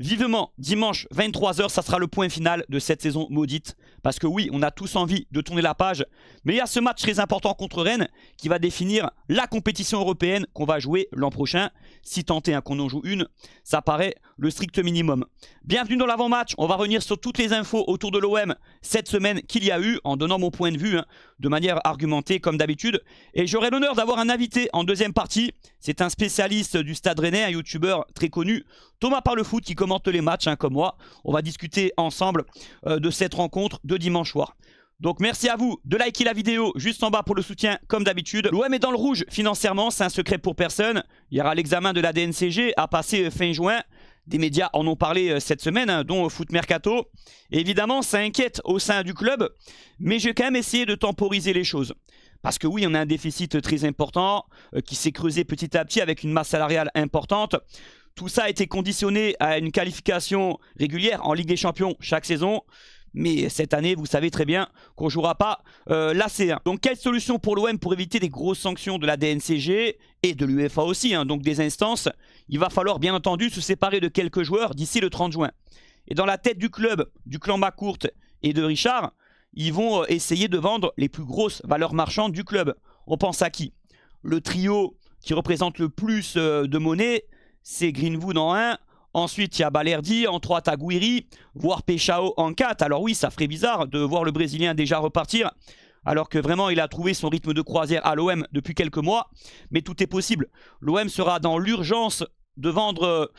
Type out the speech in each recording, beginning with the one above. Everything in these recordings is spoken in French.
Vivement, dimanche 23 h, ça sera le point final de cette saison maudite. Parce que oui, on a tous envie de tourner la page. Mais il y a ce match très important contre Rennes qui va définir la compétition européenne qu'on va jouer l'an prochain. Si tant est qu'on en joue une, ça paraît le strict minimum. Bienvenue dans l'avant-match. On va revenir sur toutes les infos autour de l'OM cette semaine qu'il y a eu, en donnant mon point de vue, de manière argumentée comme d'habitude. Et j'aurai l'honneur d'avoir un invité en deuxième partie. C'est un spécialiste du Stade Rennais, un youtubeur très connu, Thomas Parlefoot, qui commente les matchs comme moi. On va discuter ensemble de cette rencontre de dimanche soir. Donc merci à vous de liker la vidéo juste en bas pour le soutien comme d'habitude. L'OM est dans le rouge financièrement, c'est un secret pour personne. Il y aura l'examen de la DNCG à passer fin juin. Des médias en ont parlé cette semaine, dont Foot Mercato. Et évidemment, ça inquiète au sein du club, mais j'ai quand même essayé de temporiser les choses. Parce que oui, on a un déficit très important qui s'est creusé petit à petit avec une masse salariale importante. Tout ça a été conditionné à une qualification régulière en Ligue des Champions chaque saison. Mais cette année, vous savez très bien qu'on ne jouera pas la C1. Donc, quelle solution pour l'OM pour éviter des grosses sanctions de la DNCG et de l'UEFA aussi, donc des instances? Il va falloir bien entendu se séparer de quelques joueurs d'ici le 30 juin. Et dans la tête du club, du clan Macourt et de Richard, ils vont essayer de vendre les plus grosses valeurs marchandes du club. On pense à qui? Le trio qui représente le plus de monnaie, c'est Greenwood en 1. Ensuite, il y a Balerdi, en 3, t'as Gouiri, voire Peixao en 4. Alors oui, ça ferait bizarre de voir le Brésilien déjà repartir, alors que vraiment, il a trouvé son rythme de croisière à l'OM depuis quelques mois. Mais tout est possible. L'OM sera dans l'urgence de vendre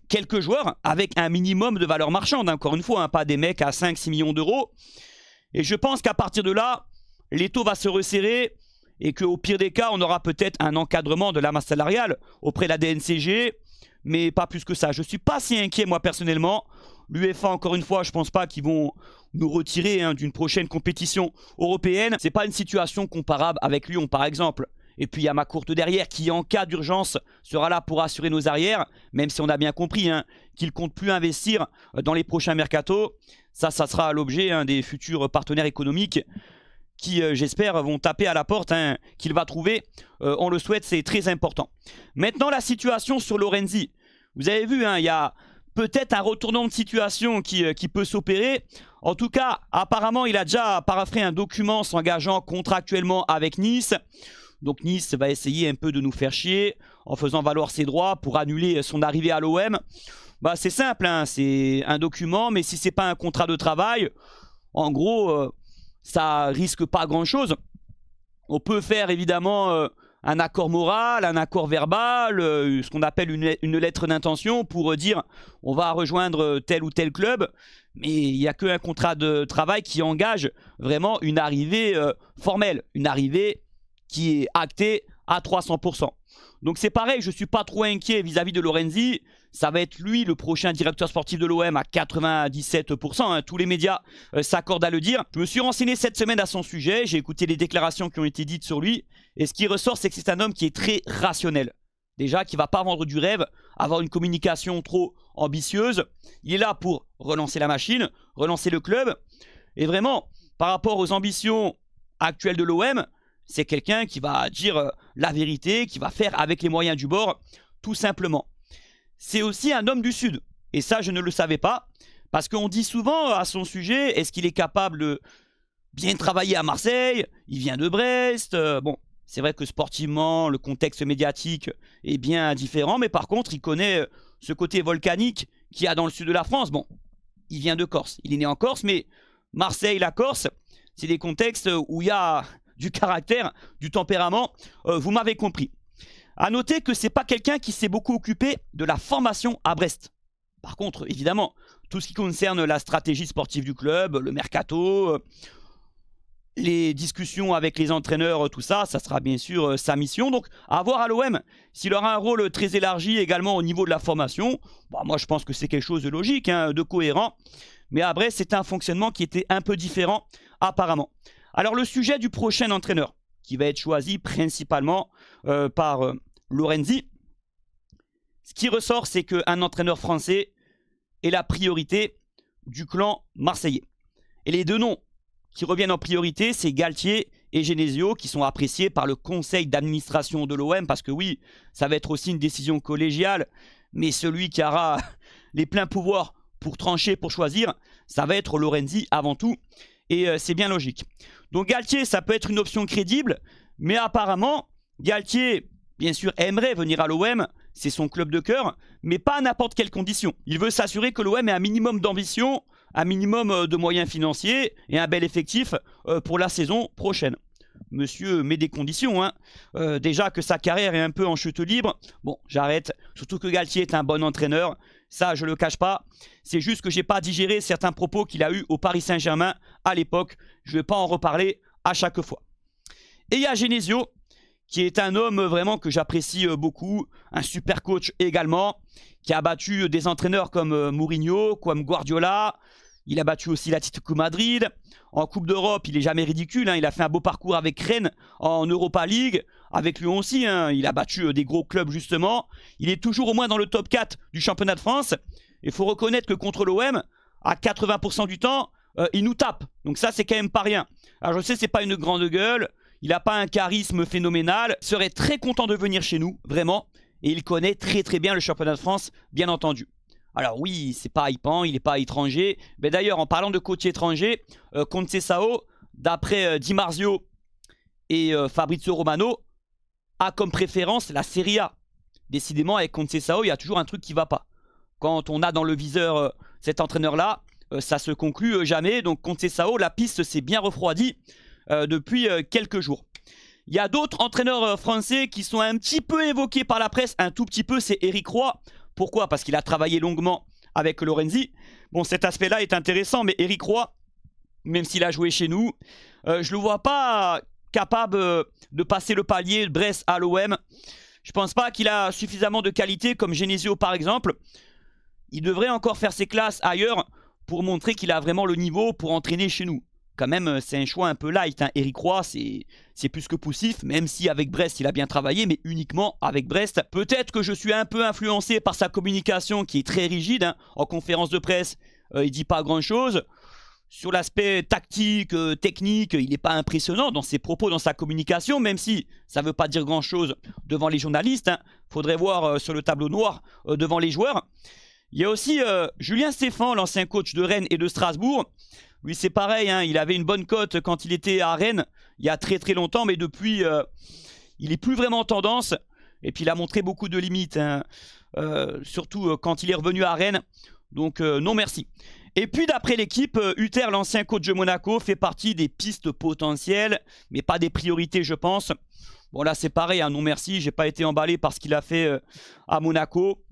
quelques joueurs avec un minimum de valeur marchande. Encore une fois, pas des mecs à 5-6 millions d'euros. Et je pense qu'à partir de là, l'étau va se resserrer et qu'au pire des cas, on aura peut-être un encadrement de la masse salariale auprès de la DNCG. Mais pas plus que ça. Je ne suis pas si inquiet, moi, personnellement. L'UEFA, encore une fois, je ne pense pas qu'ils vont nous retirer d'une prochaine compétition européenne. Ce n'est pas une situation comparable avec Lyon, par exemple. Et puis, il y a Macourt derrière qui, en cas d'urgence, sera là pour assurer nos arrières. Même si on a bien compris qu'il ne compte plus investir dans les prochains mercatos. Ça sera l'objet des futurs partenaires économiques qui, j'espère, vont taper à la porte, qu'il va trouver. On le souhaite, c'est très important. Maintenant, la situation sur Lorenzi. Vous avez vu, il y a peut-être un retournement de situation qui peut s'opérer. En tout cas, apparemment, il a déjà paraphé un document s'engageant contractuellement avec Nice. Donc Nice va essayer un peu de nous faire chier en faisant valoir ses droits pour annuler son arrivée à l'OM. C'est simple, c'est un document, mais si ce n'est pas un contrat de travail, en gros... ça risque pas grand chose. On peut faire évidemment un accord moral, un accord verbal, ce qu'on appelle une lettre d'intention pour dire on va rejoindre tel ou tel club, mais il n'y a qu'un contrat de travail qui engage vraiment une arrivée formelle, une arrivée qui est actée à 300%. Donc c'est pareil, je ne suis pas trop inquiet vis-à-vis de Lorenzi. Ça va être lui le prochain directeur sportif de l'OM à 97%. Tous les médias s'accordent à le dire. Je me suis renseigné cette semaine à son sujet. J'ai écouté les déclarations qui ont été dites sur lui. Et ce qui ressort, c'est que c'est un homme qui est très rationnel. Déjà, qui ne va pas vendre du rêve, avoir une communication trop ambitieuse. Il est là pour relancer la machine, relancer le club. Et vraiment, par rapport aux ambitions actuelles de l'OM, c'est quelqu'un qui va dire la vérité, qui va faire avec les moyens du bord, tout simplement. C'est aussi un homme du Sud. Et ça, je ne le savais pas. Parce qu'on dit souvent à son sujet, est-ce qu'il est capable de bien travailler à Marseille? Il vient de Brest. Bon, c'est vrai que sportivement, le contexte médiatique est bien différent. Mais par contre, il connaît ce côté volcanique qu'il y a dans le sud de la France. Bon, il vient de Corse. Il est né en Corse, mais Marseille, la Corse, c'est des contextes où il y a du caractère, du tempérament. Vous m'avez compris. A noter que ce n'est pas quelqu'un qui s'est beaucoup occupé de la formation à Brest. Par contre, évidemment, tout ce qui concerne la stratégie sportive du club, le mercato, les discussions avec les entraîneurs, tout ça, ça sera bien sûr sa mission. Donc, à voir à l'OM, s'il aura un rôle très élargi également au niveau de la formation, moi je pense que c'est quelque chose de logique, de cohérent. Mais à Brest, c'est un fonctionnement qui était un peu différent apparemment. Alors, le sujet du prochain entraîneur, qui va être choisi principalement par Lorenzi. Ce qui ressort, c'est qu'un entraîneur français est la priorité du clan marseillais. Et les deux noms qui reviennent en priorité, c'est Galtier et Genesio, qui sont appréciés par le conseil d'administration de l'OM, parce que oui, ça va être aussi une décision collégiale, mais celui qui aura les pleins pouvoirs pour trancher, pour choisir, ça va être Lorenzi avant tout. Et c'est bien logique. Donc Galtier, ça peut être une option crédible, mais apparemment, Galtier, bien sûr, aimerait venir à l'OM, c'est son club de cœur, mais pas à n'importe quelle condition. Il veut s'assurer que l'OM ait un minimum d'ambition, un minimum de moyens financiers et un bel effectif pour la saison prochaine. Monsieur met des conditions, hein. Déjà que sa carrière est un peu en chute libre. Bon, j'arrête. Surtout que Galtier est un bon entraîneur. Ça, je le cache pas. C'est juste que j'ai pas digéré certains propos qu'il a eu au Paris Saint-Germain à l'époque. Je vais pas en reparler à chaque fois. Et il y a Genesio, qui est un homme vraiment que j'apprécie beaucoup. Un super coach également, qui a battu des entraîneurs comme Mourinho, comme Guardiola. Il a battu aussi l'Atlético Madrid. En Coupe d'Europe, il est jamais ridicule, hein. Il a fait un beau parcours avec Rennes en Europa League. Avec Lyon aussi, hein. Il a battu des gros clubs justement. Il est toujours au moins dans le top 4 du championnat de France. Il faut reconnaître que contre l'OM, à 80% du temps, il nous tape. Donc ça, c'est quand même pas rien. Alors je sais, c'est pas une grande gueule. Il n'a pas un charisme phénoménal. Il serait très content de venir chez nous, vraiment. Et il connaît très très bien le championnat de France, bien entendu. Alors oui, c'est pas hypant, il n'est pas étranger. Mais d'ailleurs, en parlant de coach étranger, Conceição, d'après Di Marzio et Fabrizio Romano, a comme préférence la Serie A. Décidément, avec Conceição, il y a toujours un truc qui ne va pas. Quand on a dans le viseur cet entraîneur-là, ça se conclut jamais. Donc Conceição, la piste s'est bien refroidie depuis quelques jours. Il y a d'autres entraîneurs français qui sont un petit peu évoqués par la presse, un tout petit peu, c'est Éric Roy. Pourquoi? Parce qu'il a travaillé longuement avec Lorenzi. Bon, cet aspect-là est intéressant, mais Éric Roy, même s'il a joué chez nous, je ne le vois pas capable de passer le palier de Brest à l'OM. Je ne pense pas qu'il a suffisamment de qualité, comme Genesio par exemple. Il devrait encore faire ses classes ailleurs pour montrer qu'il a vraiment le niveau pour entraîner chez nous. Quand même, c'est un choix un peu light, hein. Éric Roy, c'est plus que poussif, même si avec Brest, il a bien travaillé, mais uniquement avec Brest. Peut-être que je suis un peu influencé par sa communication qui est très rigide, hein. En conférence de presse, il dit pas grand-chose. Sur l'aspect tactique, technique, il n'est pas impressionnant dans ses propos, dans sa communication, même si ça ne veut pas dire grand-chose devant les journalistes, hein. Faudrait voir sur le tableau noir devant les joueurs. Il y a aussi Julien Stéphan, l'ancien coach de Rennes et de Strasbourg. Lui, c'est pareil, hein, il avait une bonne cote quand il était à Rennes, il y a très très longtemps, mais depuis, il n'est plus vraiment en tendance. Et puis, il a montré beaucoup de limites, hein, surtout quand il est revenu à Rennes. Donc, non merci. Et puis, d'après l'équipe, Hutter, l'ancien coach de Monaco, fait partie des pistes potentielles, mais pas des priorités, je pense. Bon, là, c'est pareil, hein, non merci, j'ai pas été emballé par ce qu'il a fait à Monaco.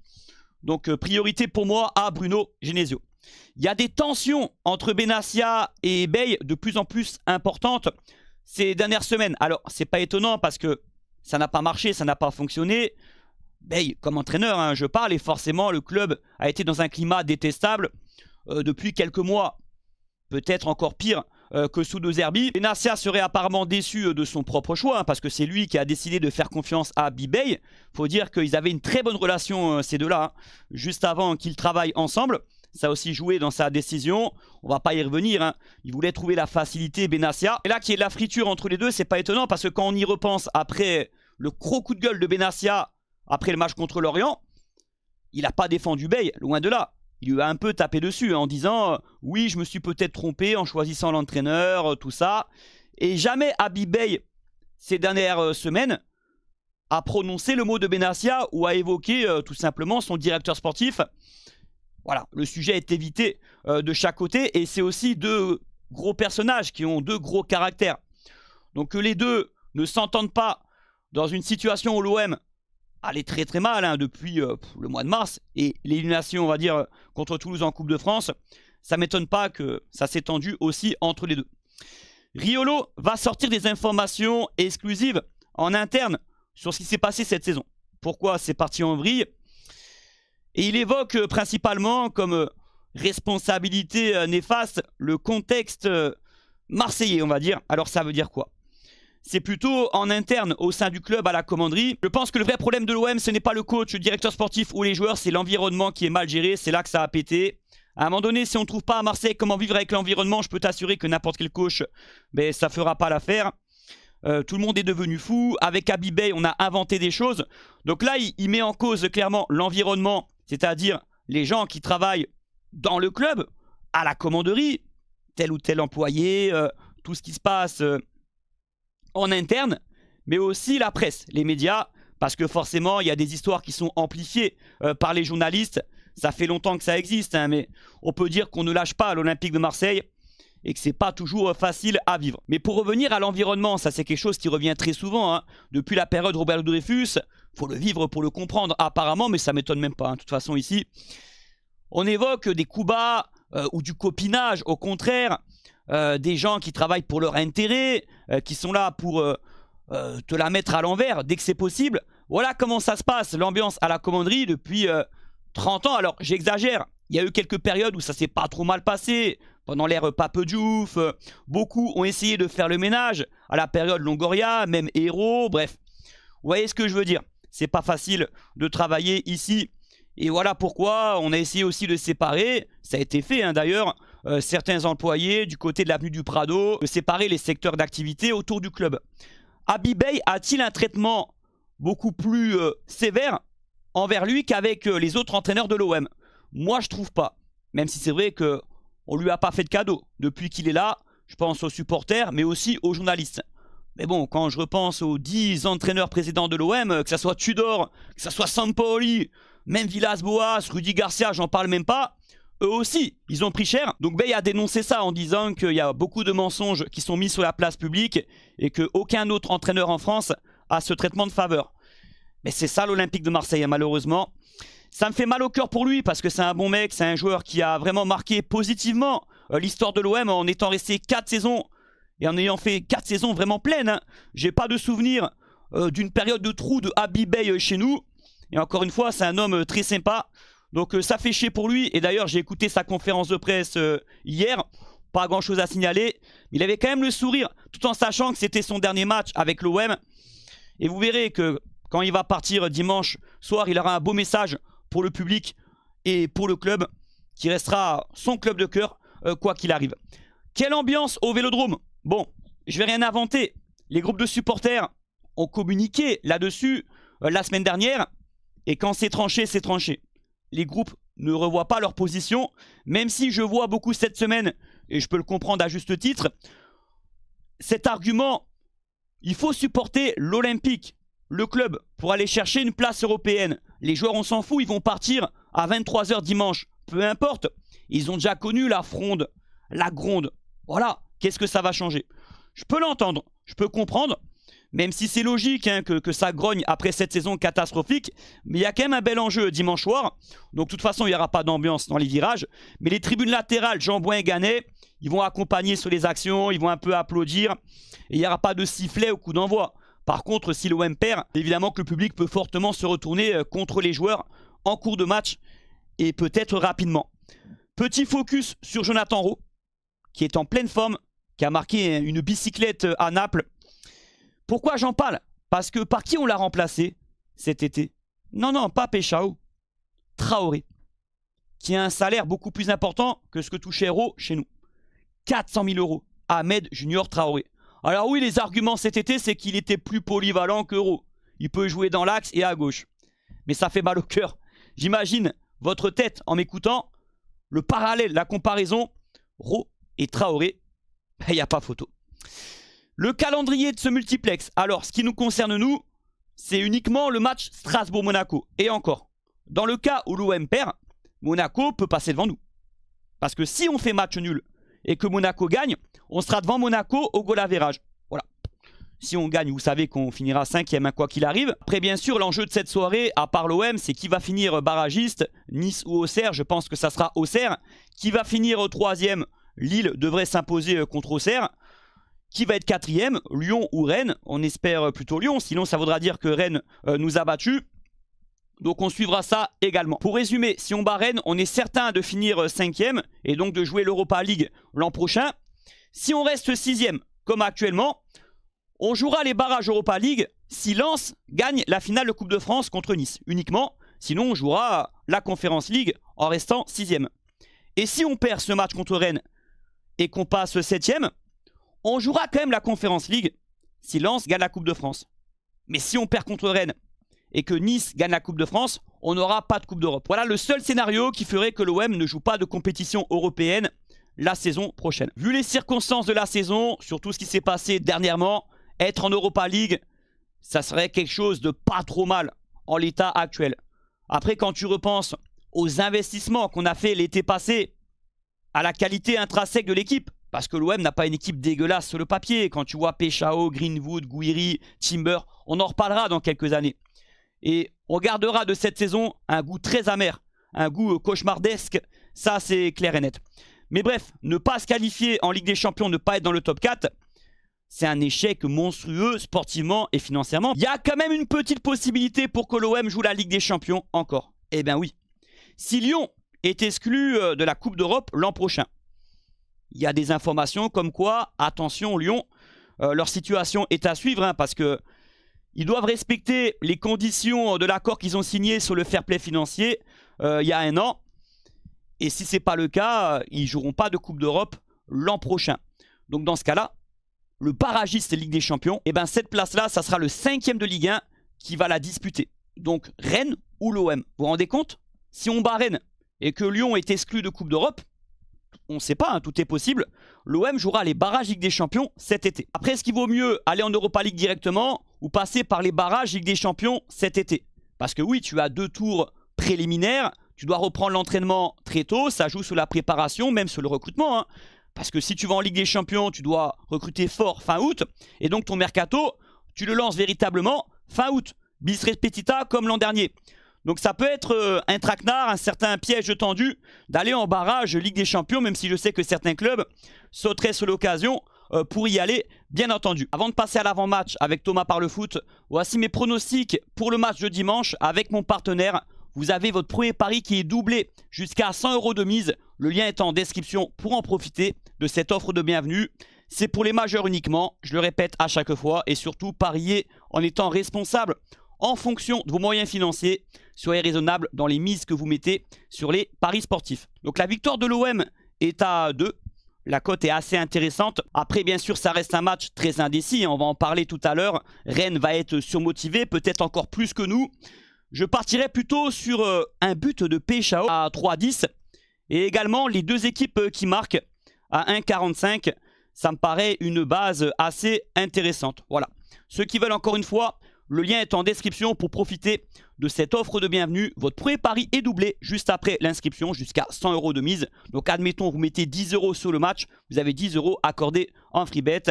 Donc, priorité pour moi à Bruno Genesio. Il y a des tensions entre Benassia et Bey de plus en plus importantes ces dernières semaines. Alors, c'est pas étonnant parce que ça n'a pas marché, ça n'a pas fonctionné. Bey, comme entraîneur, hein, je parle, et forcément, le club a été dans un climat détestable depuis quelques mois. Peut-être encore pire que sous De Zerbi. Benassia serait apparemment déçu de son propre choix, hein, parce que c'est lui qui a décidé de faire confiance à Bey. Faut dire qu'ils avaient une très bonne relation, ces deux-là, hein, juste avant qu'ils travaillent ensemble. Ça a aussi joué dans sa décision. On va pas y revenir, hein. Il voulait trouver la facilité, Benassia. Et là, qu'il y ait de la friture entre les deux, c'est pas étonnant parce que quand on y repense après le gros coup de gueule de Benassia après le match contre Lorient, il n'a pas défendu Bey, loin de là. Il lui a un peu tapé dessus, hein, en disant oui, je me suis peut-être trompé en choisissant l'entraîneur, tout ça. Et jamais Habib Bey, ces dernières semaines, a prononcé le mot de Benassia ou a évoqué tout simplement son directeur sportif. Voilà, le sujet est évité de chaque côté et c'est aussi deux gros personnages qui ont deux gros caractères. Donc que les deux ne s'entendent pas dans une situation où l'OM allait très très mal, hein, depuis le mois de mars et l'élimination, on va dire, contre Toulouse en Coupe de France, ça ne m'étonne pas que ça s'est tendu aussi entre les deux. Riolo va sortir des informations exclusives en interne sur ce qui s'est passé cette saison. Pourquoi c'est parti en vrille? Et il évoque principalement comme responsabilité néfaste le contexte marseillais, on va dire. Alors ça veut dire quoi? C'est plutôt en interne au sein du club à la commanderie. Je pense que le vrai problème de l'OM, ce n'est pas le coach, le directeur sportif ou les joueurs, c'est l'environnement qui est mal géré. C'est là que ça a pété. À un moment donné, si on ne trouve pas à Marseille comment vivre avec l'environnement, je peux t'assurer que n'importe quel coach, ben, ça ne fera pas l'affaire. Tout le monde est devenu fou. Avec Habib Bey, on a inventé des choses. Donc là, il met en cause clairement l'environnement, c'est-à-dire les gens qui travaillent dans le club, à la commanderie, tel ou tel employé, tout ce qui se passe en interne, mais aussi la presse, les médias, parce que forcément, il y a des histoires qui sont amplifiées par les journalistes. Ça fait longtemps que ça existe, hein, mais on peut dire qu'on ne lâche pas à l'Olympique de Marseille et que c'est pas toujours facile à vivre. Mais pour revenir à l'environnement, ça c'est quelque chose qui revient très souvent, hein. Depuis la période Robert Dreyfus, faut le vivre pour le comprendre apparemment, mais ça m'étonne même pas, hein. De toute façon ici, on évoque des coups bas ou du copinage, au contraire, des gens qui travaillent pour leur intérêt, qui sont là pour te la mettre à l'envers dès que c'est possible. Voilà comment ça se passe, l'ambiance à la commanderie depuis 30 ans. Alors j'exagère, il y a eu quelques périodes où ça s'est pas trop mal passé. Pendant l'ère Pape Diouf, beaucoup ont essayé de faire le ménage. À la période Longoria, même Hérault, bref. Vous voyez ce que je veux dire? C'est pas facile de travailler ici. Et voilà pourquoi on a essayé aussi de séparer, ça a été fait hein, d'ailleurs, certains employés du côté de l'avenue du Prado, de séparer les secteurs d'activité autour du club. Habib Beye a-t-il un traitement beaucoup plus sévère envers lui qu'avec les autres entraîneurs de l'OM? Moi je trouve pas, même si c'est vrai que on lui a pas fait de cadeau. Depuis qu'il est là, je pense aux supporters, mais aussi aux journalistes. Mais bon, quand je repense aux 10 entraîneurs précédents de l'OM, que ce soit Tudor, que ce soit Sampaoli, même Villas-Boas, Rudy Garcia, j'en parle même pas, eux aussi, ils ont pris cher. Donc Beye a dénoncé ça en disant qu'il y a beaucoup de mensonges qui sont mis sur la place publique et qu'aucun autre entraîneur en France a ce traitement de faveur. Mais c'est ça l'Olympique de Marseille, malheureusement. Ça me fait mal au cœur pour lui parce que c'est un bon mec, c'est un joueur qui a vraiment marqué positivement l'histoire de l'OM en étant resté 4 saisons et en ayant fait 4 saisons vraiment pleines. Hein. J'ai pas de souvenir d'une période de trou de Habib Beye chez nous. Et encore une fois, c'est un homme très sympa. Donc ça fait chier pour lui. Et d'ailleurs, j'ai écouté sa conférence de presse hier. Pas grand chose à signaler. Il avait quand même le sourire tout en sachant que c'était son dernier match avec l'OM. Et vous verrez que quand il va partir dimanche soir, il aura un beau message pour le public et pour le club, qui restera son club de cœur, quoi qu'il arrive. Quelle ambiance au Vélodrome? Bon, je vais rien inventer. Les groupes de supporters ont communiqué là-dessus la semaine dernière, et quand c'est tranché, c'est tranché. Les groupes ne revoient pas leur position, même si je vois beaucoup cette semaine, et je peux le comprendre à juste titre, cet argument, il faut supporter l'Olympique, le club, pour aller chercher une place européenne. Les joueurs, on s'en fout, ils vont partir à 23 h dimanche. Peu importe, ils ont déjà connu la fronde, la gronde. Voilà, qu'est-ce que ça va changer? Je peux l'entendre, je peux comprendre, même si c'est logique hein, que ça grogne après cette saison catastrophique. Mais il y a quand même un bel enjeu dimanche soir. Donc de toute façon, il n'y aura pas d'ambiance dans les virages. Mais les tribunes latérales, Jean-Bouin et Gannet, ils vont accompagner sur les actions, ils vont un peu applaudir. Et il n'y aura pas de sifflet au coup d'envoi. Par contre, si l'OM perd, évidemment que le public peut fortement se retourner contre les joueurs en cours de match et peut-être rapidement. Petit focus sur Jonathan Rowe, qui est en pleine forme, qui a marqué une bicyclette à Naples. Pourquoi j'en parle? Parce que par qui on l'a remplacé cet été? Non, pas Péchao. Traoré, qui a un salaire beaucoup plus important que ce que touchait Rowe chez nous. 400 000 €. Ahmed Junior Traoré. Alors oui, les arguments cet été, c'est qu'il était plus polyvalent que Rowe. Il peut jouer dans l'axe et à gauche. Mais ça fait mal au cœur. J'imagine votre tête en m'écoutant. Le parallèle, la comparaison, Rowe et Traoré, il n'y a pas photo. Le calendrier de ce multiplex. Alors, ce qui nous concerne nous, c'est uniquement le match Strasbourg-Monaco. Et encore, dans le cas où l'OM perd, Monaco peut passer devant nous. Parce que si on fait match nul et que Monaco gagne, on sera devant Monaco au goal average. Voilà. Si on gagne, vous savez qu'on finira 5e, hein, quoi qu'il arrive. Après, bien sûr, l'enjeu de cette soirée, à part l'OM, c'est qui va finir barragiste, Nice ou Auxerre. Je pense que ça sera Auxerre. Qui va finir 3e? Lille devrait s'imposer contre Auxerre. Qui va être 4e? Lyon ou Rennes? On espère plutôt Lyon, sinon ça voudra dire que Rennes nous a battus. Donc on suivra ça également. Pour résumer, si on bat Rennes, on est certain de finir 5e et donc de jouer l'Europa League l'an prochain. Si on reste 6e, comme actuellement, on jouera les barrages Europa League si Lens gagne la finale de Coupe de France contre Nice uniquement. Sinon, on jouera la Conference League en restant 6e. Et si on perd ce match contre Rennes et qu'on passe 7e, on jouera quand même la Conference League si Lens gagne la Coupe de France. Mais si on perd contre Rennes et que Nice gagne la Coupe de France, on n'aura pas de Coupe d'Europe. Voilà le seul scénario qui ferait que l'OM ne joue pas de compétition européenne la saison prochaine. Vu les circonstances de la saison, surtout ce qui s'est passé dernièrement, être en Europa League, ça serait quelque chose de pas trop mal en l'état actuel. Après, quand tu repenses aux investissements qu'on a fait l'été passé, à la qualité intrinsèque de l'équipe, parce que l'OM n'a pas une équipe dégueulasse sur le papier. Quand tu vois Péchao, Greenwood, Gouiri, Timber, on en reparlera dans quelques années. Et on gardera de cette saison un goût très amer, un goût cauchemardesque, ça c'est clair et net. Mais bref, ne pas se qualifier en Ligue des Champions, ne pas être dans le top 4, c'est un échec monstrueux sportivement et financièrement. Il y a quand même une petite possibilité pour que l'OM joue la Ligue des Champions encore. Eh bien oui. Si Lyon est exclu de la Coupe d'Europe l'an prochain, il y a des informations comme quoi, attention Lyon, leur situation est à suivre hein, parce que ils doivent respecter les conditions de l'accord qu'ils ont signé sur le fair play financier il y a 1 an. Et si ce n'est pas le cas, ils ne joueront pas de Coupe d'Europe l'an prochain. Donc dans ce cas-là, le barragiste Ligue des Champions, et ben cette place-là, ça sera le 5e de Ligue 1 qui va la disputer. Donc Rennes ou l'OM. Vous vous rendez compte? Si on bat Rennes et que Lyon est exclu de Coupe d'Europe, on ne sait pas, hein, tout est possible. L'OM jouera les barrages Ligue des Champions cet été. Après, est-ce qu'il vaut mieux aller en Europa League directement ou passer par les barrages Ligue des Champions cet été? Parce que oui, tu as 2 tours préliminaires, tu dois reprendre l'entraînement très tôt, ça joue sur la préparation, même sur le recrutement. Hein. Parce que si tu vas en Ligue des Champions, tu dois recruter fort fin août. Et donc ton mercato, tu le lances véritablement fin août. Bis repetita comme l'an dernier. Donc ça peut être un traquenard, un certain piège tendu d'aller en barrage Ligue des Champions, même si je sais que certains clubs sauteraient sur l'occasion pour y aller, bien entendu. Avant de passer à l'avant-match avec Thomas Parle Foot, voici mes pronostics pour le match de dimanche avec mon partenaire. Vous avez votre premier pari qui est doublé jusqu'à 100 € de mise. Le lien est en description pour en profiter de cette offre de bienvenue. C'est pour les majeurs uniquement, je le répète à chaque fois, et surtout parier en étant responsable en fonction de vos moyens financiers. Soyez raisonnable dans les mises que vous mettez sur les paris sportifs. Donc la victoire de l'OM est à 2. La cote est assez intéressante. Après, bien sûr, ça reste un match très indécis. On va en parler tout à l'heure. Rennes va être surmotivé, peut-être encore plus que nous. Je partirai plutôt sur un but de Péchao à 3,10. Et également les 2 équipes qui marquent à 1,45. Ça me paraît une base assez intéressante. Voilà. Ceux qui veulent encore une fois, le lien est en description pour profiter de cette offre de bienvenue. Votre premier pari est doublé juste après l'inscription, jusqu'à 100 € de mise. Donc admettons, vous mettez 10 € sur le match, vous avez 10 € accordés en free bet.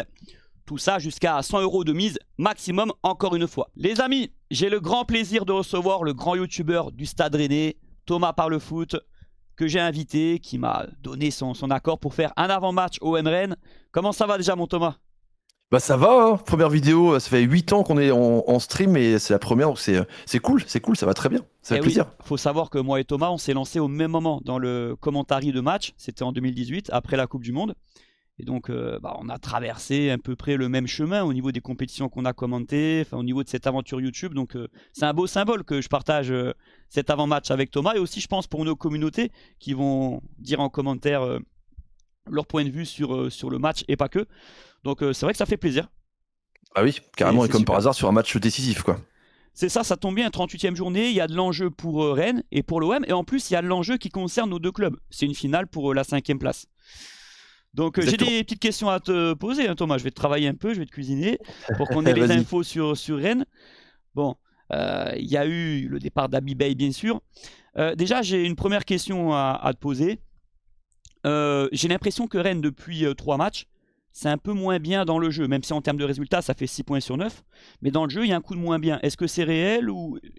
Tout ça jusqu'à 100 € de mise maximum, encore une fois. Les amis, j'ai le grand plaisir de recevoir le grand youtubeur du Stade Rennais, Thomas Parle Foot, que j'ai invité, qui m'a donné son accord pour faire un avant-match OM Rennes. Comment ça va déjà mon Thomas? Bah ça va, hein. Première vidéo, ça fait 8 ans qu'on est en stream et c'est la première, donc c'est cool, ça va très bien, ça fait plaisir. Oui, faut savoir que moi et Thomas, on s'est lancé au même moment dans le commentary de match, c'était en 2018, après la Coupe du Monde. Et donc, on a traversé à peu près le même chemin au niveau des compétitions qu'on a commentées, au niveau de cette aventure YouTube. Donc, c'est un beau symbole que je partage cet avant-match avec Thomas. Et aussi, je pense, pour nos communautés qui vont dire en commentaire leur point de vue sur le match et pas que. Donc, c'est vrai que ça fait plaisir. Ah oui, carrément, et comme super. par hasard sur un match décisif, quoi. C'est ça, ça tombe bien, 38e journée, il y a de l'enjeu pour Rennes et pour l'OM. Et en plus, il y a de l'enjeu qui concerne nos 2 clubs. C'est une finale pour la 5e place. Donc j'ai des petites questions à te poser, hein, Thomas. Je vais te travailler un peu, je vais te cuisiner pour qu'on ait les infos sur Rennes. Bon, il y a eu le départ d'Abibay, bien sûr. Déjà, j'ai une première question à te poser. J'ai l'impression que Rennes, depuis 3 matchs, c'est un peu moins bien dans le jeu. Même si en termes de résultats, ça fait 6 points sur 9. Mais dans le jeu, il y a un coup de moins bien. Est-ce que c'est réel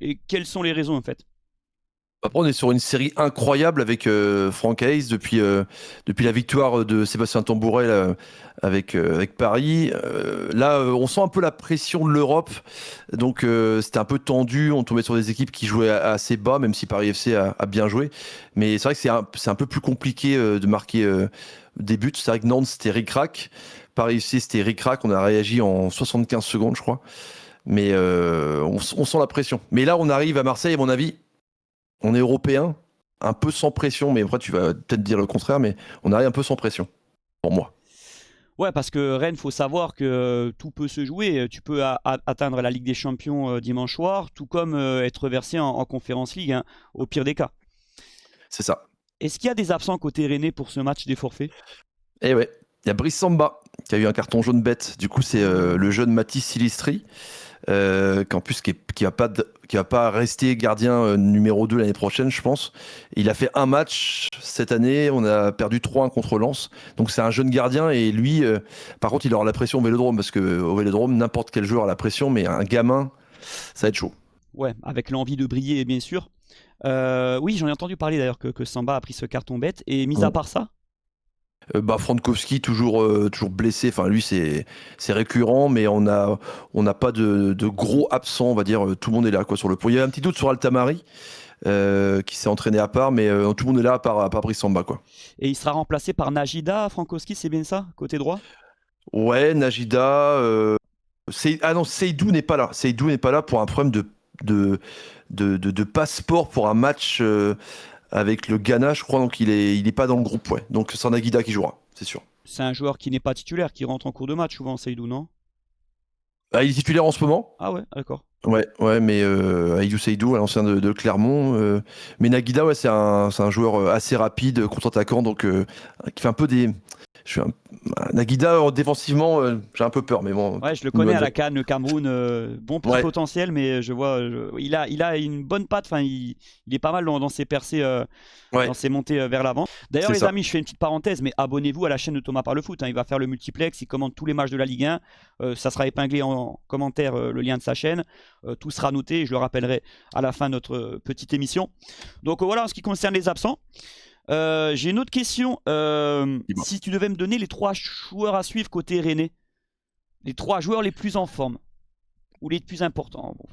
et quelles sont les raisons en fait? Après, on est sur une série incroyable avec Franck Hayes depuis la victoire de Sébastien Tambouret là, avec Paris. Là, on sent un peu la pression de l'Europe. Donc, c'était un peu tendu. On tombait sur des équipes qui jouaient assez bas, même si Paris FC a bien joué. Mais c'est vrai que c'est un peu plus compliqué de marquer des buts. C'est vrai que Nantes, c'était ric-rac. Paris FC, c'était ric-rac. On a réagi en 75 secondes, je crois. Mais on sent la pression. Mais là, on arrive à Marseille, à mon avis. On est européen, un peu sans pression, mais après tu vas peut-être dire le contraire, mais on arrive un peu sans pression, pour moi. Ouais, parce que Rennes, faut savoir que tout peut se jouer. Tu peux atteindre la Ligue des Champions dimanche soir, tout comme être versé en Conference League, hein, au pire des cas. C'est ça. Est-ce qu'il y a des absents côté rennais pour ce match des forfaits? Et ouais, il y a Brice Samba qui a eu un carton jaune bête. Du coup, c'est le jeune Mathis Silistri, qu'en plus qui va pas rester gardien numéro 2 l'année prochaine, je pense. Il a fait un match cette année, on a perdu 3-1 contre Lens. Donc c'est un jeune gardien et lui, par contre, il aura la pression au Vélodrome parce que au Vélodrome, n'importe quel joueur a la pression, mais un gamin, ça va être chaud. Ouais, avec l'envie de briller, bien sûr. Oui, j'en ai entendu parler d'ailleurs que Samba a pris ce carton bête. Et mis à part ça, Frankowski toujours blessé. Enfin lui c'est récurrent, mais on n'a pas de gros absents, on va dire. Tout le monde est là quoi sur le point. Il y a un petit doute sur Altamari qui s'est entraîné à part, mais tout le monde est là à part Brice Samba quoi. et il sera remplacé par Najida Frankowski, c'est bien ça, côté droit? Ouais, Najida. Ah non, Seydou n'est pas là. Seydou n'est pas là pour un problème de passeport pour un match avec le Ghana, je crois. Donc il est pas dans le groupe, ouais. Donc c'est Najida qui jouera, c'est sûr. C'est un joueur qui n'est pas titulaire, qui rentre en cours de match souvent, Seydou, non? Ah, il est titulaire en ce moment. Ah ouais, d'accord. Ouais, mais Aïdou Seydou, à l'ancien de Clermont. Mais Nagida, ouais, c'est un joueur assez rapide, contre-attaquant, donc qui fait un peu des. Nagida, défensivement, j'ai un peu peur, mais bon. Ouais, je le connais à la CAN, le Cameroun, bon petit Ouais. potentiel, mais je vois, il a une bonne patte, enfin, il est pas mal dans ses percées, Ouais, dans ses montées vers l'avant. D'ailleurs, c'est les ça. amis, je fais une petite parenthèse, mais abonnez-vous à la chaîne de Thomas Parle Foot, hein, il va faire le multiplex, il commente tous les matchs de la Ligue 1, ça sera épinglé en commentaire, le lien de sa chaîne, tout sera noté, je le rappellerai à la fin de notre petite émission. Donc voilà, en ce qui concerne les absents. J'ai une autre question. Dis-moi. Si tu devais me donner les 3 joueurs à suivre côté Rennais, les 3 joueurs les plus en forme ou les plus importants. Bon,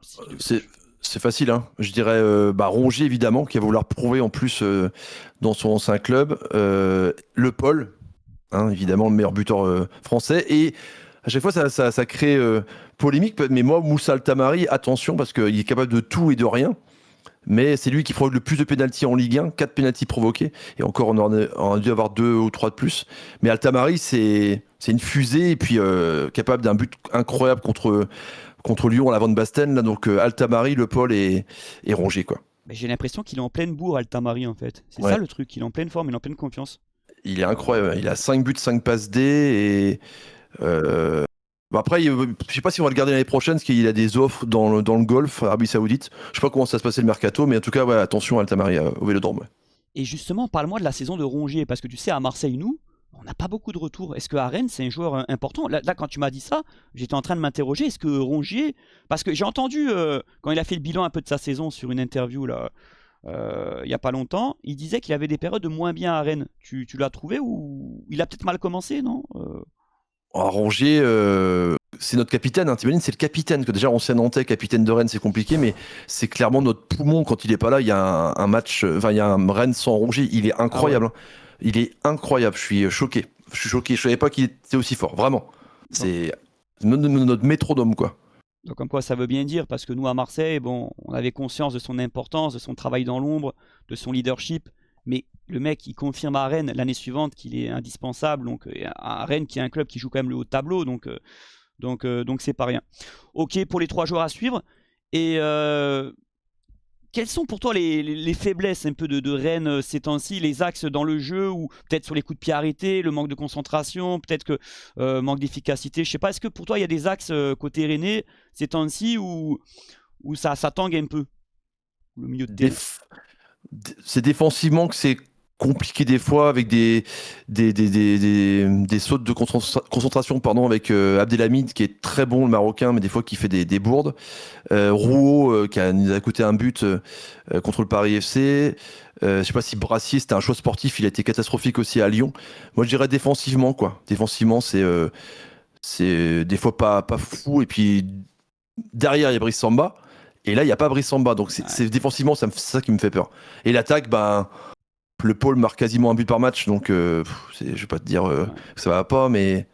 si tu devais- C'est facile, hein. Je dirais Rongier, évidemment, qui va vouloir prouver en plus dans son ancien club. Le Paul, hein, évidemment, le meilleur buteur français. Et à chaque fois, ça crée polémique. Mais moi, Moussa Altamari, attention, parce qu'il est capable de tout et de rien. Mais c'est lui qui provoque le plus de pénaltys en Ligue 1, 4 pénaltys provoqués. Et encore, on en a dû avoir 2 ou 3 de plus. Mais Altamari, c'est une fusée et puis capable d'un but incroyable contre Lyon à la Van Basten. Là, donc Altamari, Le Paul et Rongier, quoi. Mais j'ai l'impression qu'il est en pleine bourre, Altamari, en fait. C'est Ouais. ça le truc, il est en pleine forme, il est en pleine confiance. Il est incroyable. Il a 5 buts, 5 passes D. Et, après, je sais pas si on va le garder l'année prochaine, parce qu'il a des offres dans le Golfe, Arabie Saoudite. Je sais pas comment ça se passait le mercato, mais en tout cas, ouais, attention à Altamari au Vélodrome. Ouais. Et justement, parle-moi de la saison de Rongier, parce que tu sais, à Marseille, nous, on n'a pas beaucoup de retours. Est-ce qu'à Rennes, c'est un joueur important? Là, quand tu m'as dit ça, j'étais en train de m'interroger. Est-ce que Rongier. Parce que j'ai entendu, quand il a fait le bilan un peu de sa saison sur une interview, là, il n'y a pas longtemps, il disait qu'il avait des périodes de moins bien à Rennes. Tu l'as trouvé ou il a peut-être mal commencé, non? Rongier, c'est notre capitaine, hein, t'imagines, c'est le capitaine, que déjà ancien Nantais, capitaine de Rennes, c'est compliqué, mais c'est clairement notre poumon quand il est pas là. Il y a un match, enfin il y a un Rennes sans Rongier, il est incroyable. Hein. Il est incroyable, je suis choqué. Je savais pas qu'il était aussi fort, vraiment. C'est notre métronome, quoi. Donc comme quoi ça veut bien dire, parce que nous à Marseille, bon, on avait conscience de son importance, de son travail dans l'ombre, de son leadership, mais le mec il confirme à Rennes l'année suivante qu'il est indispensable, donc à Rennes qui est un club qui joue quand même le haut de tableau, donc c'est pas rien. Ok pour les 3 joueurs à suivre, et quelles sont pour toi les faiblesses un peu de Rennes ces temps-ci, les axes dans le jeu, ou peut-être sur les coups de pied arrêtés, le manque de concentration, peut-être que manque d'efficacité, je sais pas, est-ce que pour toi il y a des axes côté Rennais ces temps-ci où ça tangue un peu le milieu de terrain? C'est défensivement que c'est compliqué des fois avec des sautes de concentration pardon, avec Abdelhamid qui est très bon le Marocain mais des fois qui fait des bourdes. Rouault qui nous a coûté un but contre le Paris FC. Je sais pas si Brassier c'était un choix sportif, il a été catastrophique aussi à Lyon. Moi je dirais défensivement quoi. Défensivement c'est des fois pas fou et puis derrière il y a Brice Samba. Et là, il n'y a pas Brice Samba, donc c'est défensivement, c'est ça qui me fait peur. Et l'attaque, le Paul marque quasiment un but par match, donc je vais pas te dire que ça va pas, mais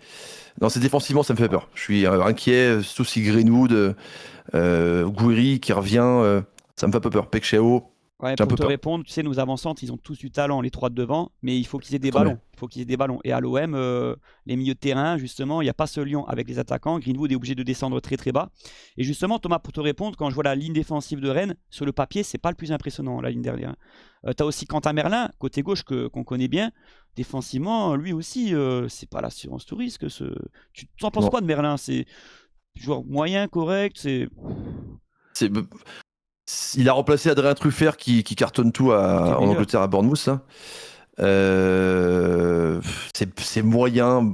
non, c'est défensivement, ça me fait peur. Je suis inquiet, surtout si Greenwood, Gouiri qui revient, ça me fait un peu peur. Pekchao, Ouais, J'ai un pour peu te peur. répondre, tu sais, nos avant-centres, ils ont tous du talent, les trois de devant, mais il faut qu'ils aient des Tant mieux. ballons. Il faut qu'ils aient des ballons. Et à l'OM, les milieux de terrain, justement, il n'y a pas ce lien avec les attaquants. Greenwood est obligé de descendre très très bas. Et justement, Thomas, pour te répondre, quand je vois la ligne défensive de Rennes, sur le papier, c'est pas le plus impressionnant, la ligne derrière. Tu as aussi Quentin Merlin, côté gauche, qu'on connaît bien. Défensivement, lui aussi, c'est pas l'assurance tout risque. Tu t'en penses Non. quoi de Merlin? C'est joueur moyen, correct, c'est C'est- Il a remplacé Adrien Truffert qui cartonne tout c'est le en meilleur. Angleterre à Bournemouth, là. C'est moyen.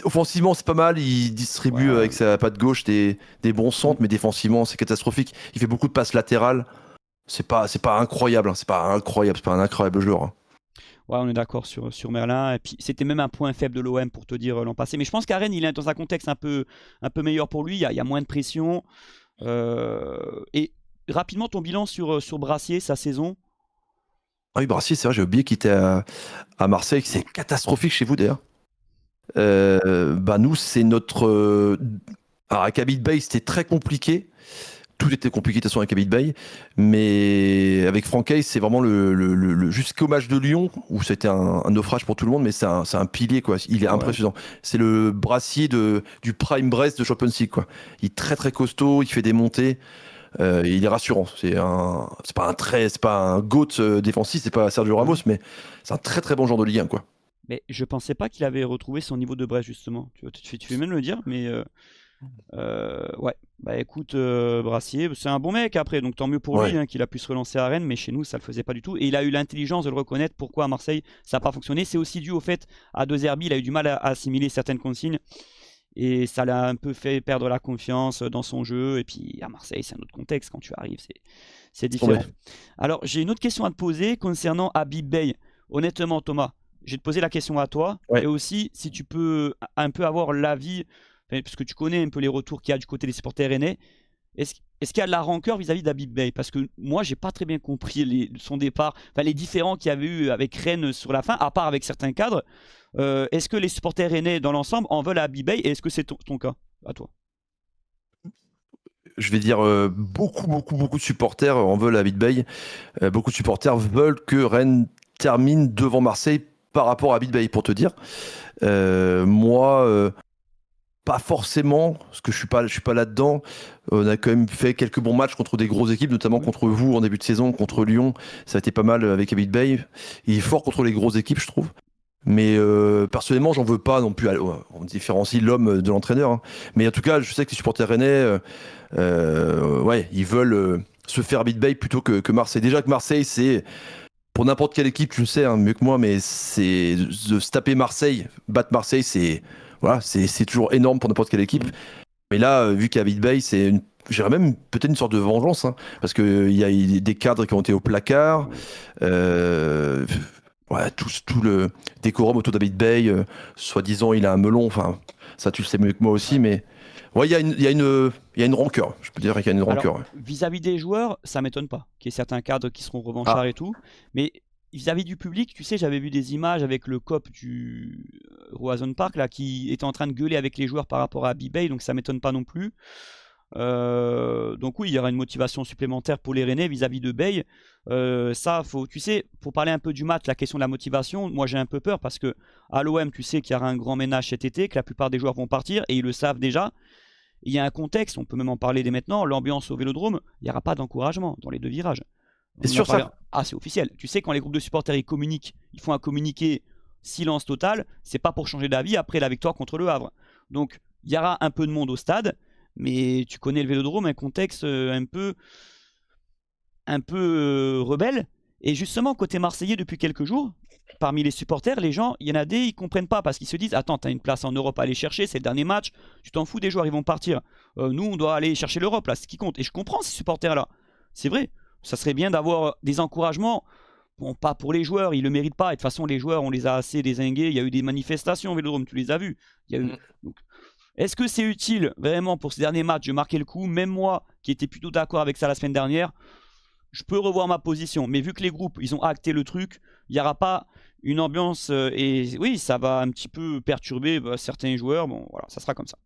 Offensivement, c'est pas mal. Il distribue Ouais. avec sa patte gauche des bons centres, mais défensivement, c'est catastrophique. Il fait beaucoup de passes latérales. C'est pas incroyable, hein. C'est pas incroyable. C'est pas un incroyable joueur, hein. Ouais, on est d'accord sur Merlin. Et puis, c'était même un point faible de l'OM pour te dire l'an passé. Mais je pense qu'à Rennes, il est dans un contexte un peu meilleur pour lui. Il y a moins de pression. Et rapidement, ton bilan sur Brassier, sa saison. Ah oui, Brassier, c'est vrai, j'ai oublié qu'il était à Marseille. C'est catastrophique chez vous, d'ailleurs. Bah nous, c'est notre. Alors, à Kabit Bay, c'était très compliqué. Tout était compliqué de toute façon avec Kabit Bay. Mais avec Franck c'est vraiment jusqu'au match de Lyon, où c'était un naufrage pour tout le monde, mais c'est un pilier, quoi. Il est Ouais. impressionnant. C'est le Brassier du Prime Brest de Champions League, quoi. Il est très très costaud, il fait des montées. Il est rassurant. C'est pas un GOAT défensif, c'est pas Sergio Ramos, mais c'est un très très bon joueur de Ligue 1, quoi. Mais je pensais pas qu'il avait retrouvé son niveau de Brest, justement. Tu fais même le dire, mais ouais. Bah écoute, Brassier, c'est un bon mec après, donc tant mieux pour lui Ouais. hein, qu'il a pu se relancer à Rennes, mais chez nous, ça le faisait pas du tout. Et il a eu l'intelligence de le reconnaître pourquoi à Marseille, ça n'a pas fonctionné. C'est aussi dû au fait, à De Zerbi, il a eu du mal à assimiler certaines consignes. Et ça l'a un peu fait perdre la confiance dans son jeu. Et puis à Marseille, c'est un autre contexte. Quand tu arrives, c'est Ouais. différent. Alors, j'ai une autre question à te poser concernant Habib Bey. Honnêtement, Thomas, je vais te poser la question à toi. Et Ouais. aussi, si tu peux un peu avoir l'avis, parce que tu connais un peu les retours qu'il y a du côté des supporters rennais. Est-ce qu'il y a de la rancœur vis-à-vis d'Habib Bey? Parce que moi, j'ai pas très bien compris son départ, enfin, les différends qu'il y avait eu avec Rennes sur la fin, à part avec certains cadres. Est-ce que les supporters rennais dans l'ensemble en veulent à Habib Bey et est-ce que c'est ton cas à toi? Je vais dire beaucoup de supporters en veulent à Habib Bey. Beaucoup de supporters veulent que Rennes termine devant Marseille par rapport à Habib Bey, pour te dire. Moi, pas forcément, parce que je suis pas là-dedans. On a quand même fait quelques bons matchs contre des grosses équipes, notamment Oui. contre vous en début de saison, contre Lyon. Ça a été pas mal avec Habib Bey. Il est fort contre les grosses équipes, je trouve. Mais personnellement, j'en veux pas non plus. On différencie l'homme de l'entraîneur, hein. Mais en tout cas, je sais que les supporters rennais, ouais, ils veulent se faire Habib Bey plutôt que Marseille. Déjà que Marseille, c'est pour n'importe quelle équipe, tu le sais hein, mieux que moi, mais c'est de se taper Marseille, battre Marseille, c'est voilà, c'est toujours énorme pour n'importe quelle équipe. Mais là, vu qu'il y a Habib Bey, j'irais même peut-être une sorte de vengeance, hein, parce que il y a des cadres qui ont été au placard. Euh, ouais, tout le décorum autour d'Habib Bey, soi-disant il a un melon. Enfin, ça tu le sais mieux que moi aussi, mais ouais, il y a une rancœur. Je peux dire qu'il y a une Alors, rancœur. Ouais. vis-à-vis des joueurs, ça m'étonne pas qu'il y ait certains cadres qui seront revanchards Ah, et tout. Mais vis-à-vis du public, tu sais, j'avais vu des images avec le cop du Roazhon Park là, qui était en train de gueuler avec les joueurs par rapport à Habib Bey, donc ça m'étonne pas non plus. Donc oui, il y aura une motivation supplémentaire pour les Rennais vis-à-vis de Bey. Ça, tu sais, pour parler un peu du match, la question de la motivation, moi j'ai un peu peur parce que à l'OM, tu sais qu'il y aura un grand ménage cet été, que la plupart des joueurs vont partir et ils le savent déjà. Il y a un contexte, on peut même en parler dès maintenant, l'ambiance au Vélodrome, il n'y aura pas d'encouragement dans les deux virages. c'est On en a sûr parlé. ça? Ah, c'est officiel. Tu sais, quand les groupes de supporters ils communiquent, ils font un communiqué silence total, c'est pas pour changer d'avis après la victoire contre le Havre. Donc, il y aura un peu de monde au stade, mais tu connais le Vélodrome, un contexte un peu rebelle. Et justement, côté marseillais, depuis quelques jours, parmi les supporters, les gens, il y en a des, ils comprennent pas parce qu'ils se disent attends, t'as une place en Europe à aller chercher, c'est le dernier match, tu t'en fous des joueurs, ils vont partir. Nous, on doit aller chercher l'Europe, là, c'est ce qui compte. Et je comprends ces supporters-là. C'est vrai, ça serait bien d'avoir des encouragements. Bon, pas pour les joueurs, ils le méritent pas. Et de toute façon, les joueurs, on les a assez dézingués. Il y a eu des manifestations au Vélodrome, tu les as vus. Il y a eu... Donc, est-ce que c'est utile vraiment pour ce dernier match de marquer le coup? Même moi, qui étais plutôt d'accord avec ça la semaine dernière, je peux revoir ma position. Mais vu que les groupes, ils ont acté le truc, il n'y aura pas une ambiance. Et oui, ça va un petit peu perturber certains joueurs. Bon, voilà, ça sera comme ça.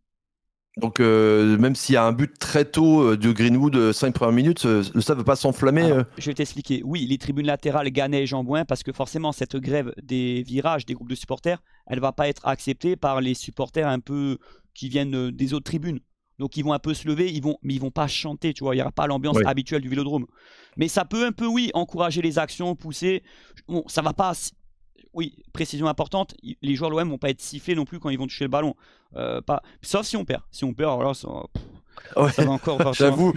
Donc, même s'il y a un but très tôt de Greenwood, 5 premières minutes, le stade ne va pas s'enflammer. Alors, je vais t'expliquer. Oui, les tribunes latérales gagnaient Jean-Bouin parce que forcément, cette grève des virages des groupes de supporters, elle ne va pas être acceptée par les supporters un peu qui viennent des autres tribunes. Donc, ils vont un peu se lever, mais ils vont pas chanter, tu vois. Il n'y aura pas l'ambiance Oui. habituelle du Vélodrome. Mais ça peut un peu, oui, encourager les actions, pousser. Bon, ça va pas. Oui, précision importante, les joueurs de l'OM vont pas être sifflés non plus quand ils vont toucher le ballon. Sauf si on perd. Si on perd, alors là, Ouais. ça va encore partir. J'avoue,